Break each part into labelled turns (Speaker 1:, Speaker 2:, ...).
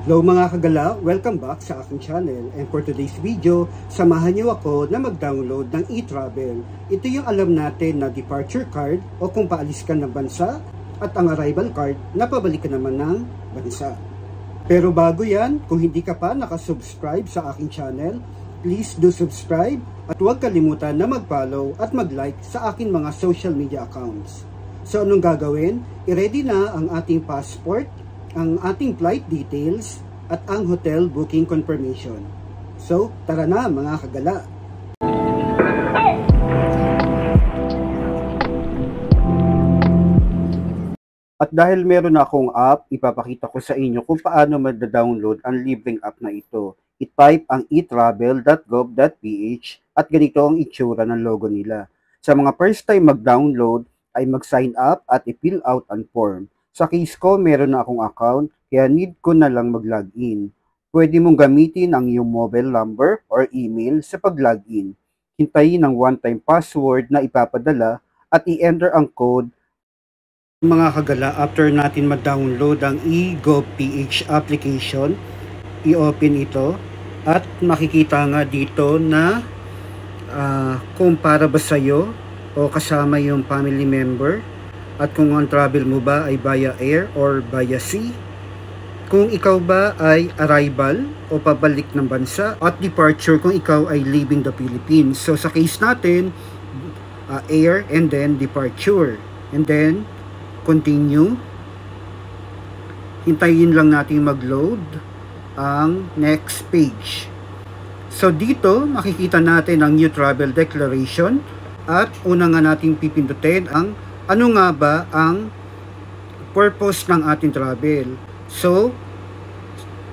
Speaker 1: Hello mga kagala, welcome back sa aking channel, and for today's video, samahan niyo ako na mag-download ng e-travel. Ito yung alam natin na departure card o kung paalis ka ng bansa, at ang arrival card na pabalik ka naman ng bansa. Pero bago yan, kung hindi ka pa nakasubscribe sa aking channel, please do subscribe at huwag kalimutan na mag-follow at mag-like sa aking mga social media accounts. So anong gagawin? I-ready na ang ating passport, ang ating flight details, at ang hotel booking confirmation. So, tara na mga kagala! At dahil meron akong app, ipapakita ko sa inyo kung paano mag-download ang libreng app na ito. I-type ang etravel.gov.ph at ganito ang itsura ng logo nila. Sa mga first time mag-download, ay mag-sign up at i-fill out ang form. Sa case ko, meron na akong account, kaya need ko na lang mag-login. Pwede mong gamitin ang iyong mobile number or email sa pag-login. Hintayin ang one-time password na ipapadala at i-enter ang code. Mga kagala, after natin mag-download ang eGovPH application, i-open ito at makikita nga dito na kung para ba sa'yo o kasama yung family member, at kung ang travel mo ba ay via air or via sea, kung ikaw ba ay arrival o pabalik ng bansa, at departure kung ikaw ay leaving the Philippines. So sa case natin, air and then departure, and then continue. Hintayin lang natin mag-load ang next page. So dito makikita natin ang new travel declaration, at una nga natin pipindutin ang ano nga ba ang purpose ng ating travel. So,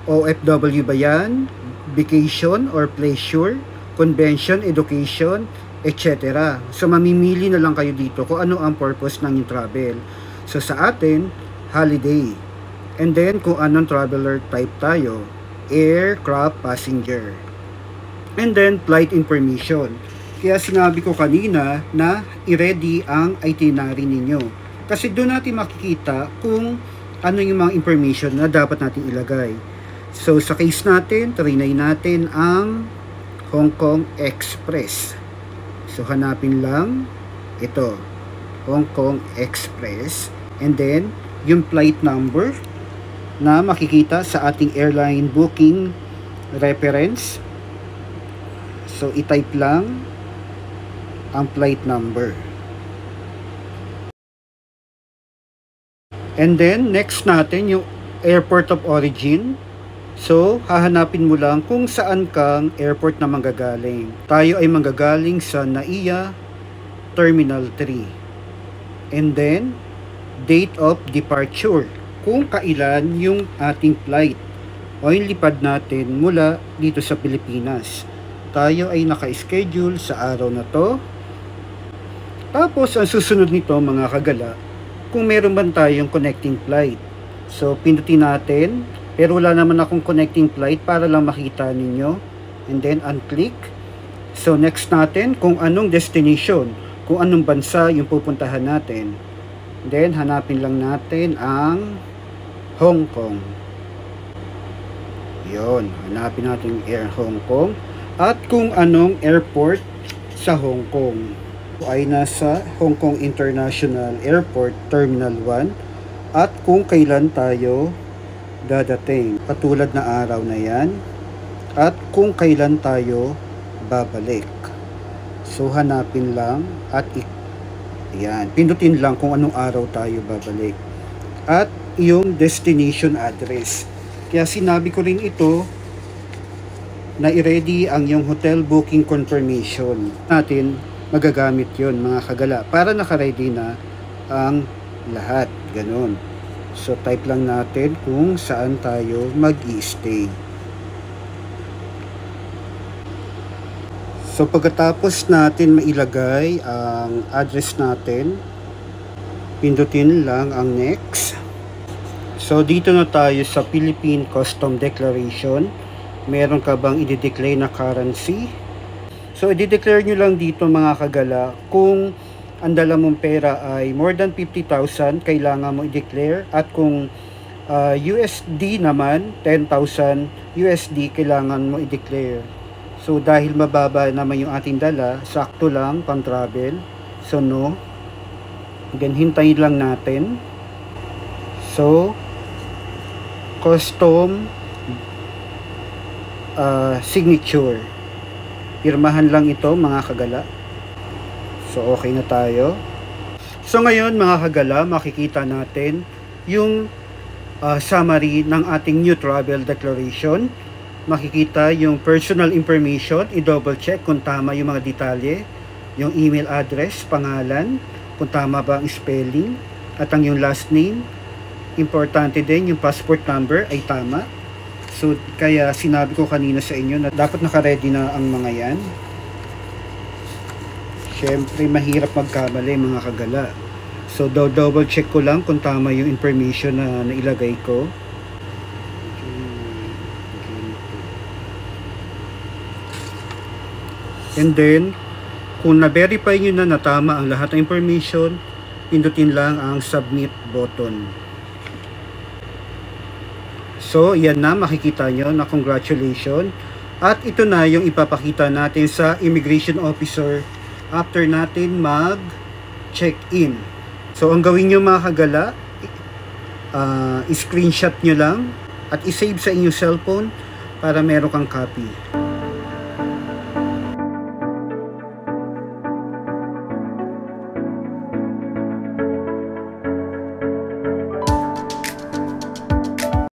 Speaker 1: OFW ba yan? Vacation or pleasure? Convention, education, etc. So, mamimili na lang kayo dito kung ano ang purpose ng travel. So, sa atin, holiday. And then, kung anong traveler type tayo. Aircraft passenger. And then, flight information. Kaya sinabi ko kanina na i-ready ang itinerary ninyo. Kasi doon natin makikita kung ano yung mga information na dapat natin ilagay. So sa case natin, trinay natin ang Hong Kong Express. So hanapin lang ito, Hong Kong Express. And then yung flight number na makikita sa ating airline booking reference. So i-type lang ang flight number. And then next natin yung airport of origin. So hahanapin mo lang kung saan kang airport na manggagaling. Tayo ay manggagaling sa NAIA Terminal 3. And then date of departure, kung kailan yung ating flight o yung lipad natin mula dito sa Pilipinas. Tayo ay naka-schedule sa araw na to. Tapos, ang susunod nito mga kagala, kung meron man tayong connecting flight. So, pindutin natin. Pero wala naman akong connecting flight para lang makita ninyo. And then, unclick. So, next natin, kung anong destination, kung anong bansa yung pupuntahan natin. Then, hanapin lang natin ang Hong Kong. Yun, hanapin natin Air Hong Kong. At kung anong airport sa Hong Kong. Ay nasa Hong Kong International Airport Terminal 1, at kung kailan tayo dadating, katulad na araw na yan, at kung kailan tayo babalik. So hanapin lang at yan, pindutin lang kung anong araw tayo babalik, at yung destination address. Kaya sinabi ko rin ito na i-ready ang yung hotel booking confirmation natin. Magagamit yon mga kagala para naka-ready na ang lahat, ganun. So type lang natin kung saan tayo mag-i-stay. So pagkatapos natin mailagay ang address natin, pindutin lang ang next. So dito na tayo sa Philippine Custom Declaration. Meron ka bang i-declare na currency? So, i-declare nyo lang dito mga kagala kung ang dala mong pera ay more than 50,000, kailangan mo i-declare, at kung USD naman, 10,000 USD kailangan mo i-declare. So dahil mababa naman yung ating dala, sakto lang pang travel. So no. Then hintayin lang natin. So custom signature. Pirmahan lang ito mga kagala. So okay na tayo. So ngayon mga kagala, makikita natin yung summary ng ating new travel declaration. Makikita yung personal information, i-double check kung tama yung mga detalye, yung email address, pangalan, kung tama ba ang spelling, at ang yung last name. Importante din yung passport number ay tama. So kaya sinabi ko kanina sa inyo na dapat naka-ready na ang mga yan. Syempre mahirap magkamali mga kagala. So double check ko lang kung tama yung information na nailagay ko. And then kung na-verify nyo na tama ang lahat ng information, pindutin lang ang submit button. So yan na, makikita nyo na congratulations. At ito na yung ipapakita natin sa immigration officer after natin mag-check-in. So ang gawin nyo mga kagala, i-screenshot nyo lang at i-save sa inyong cellphone para meron kang copy.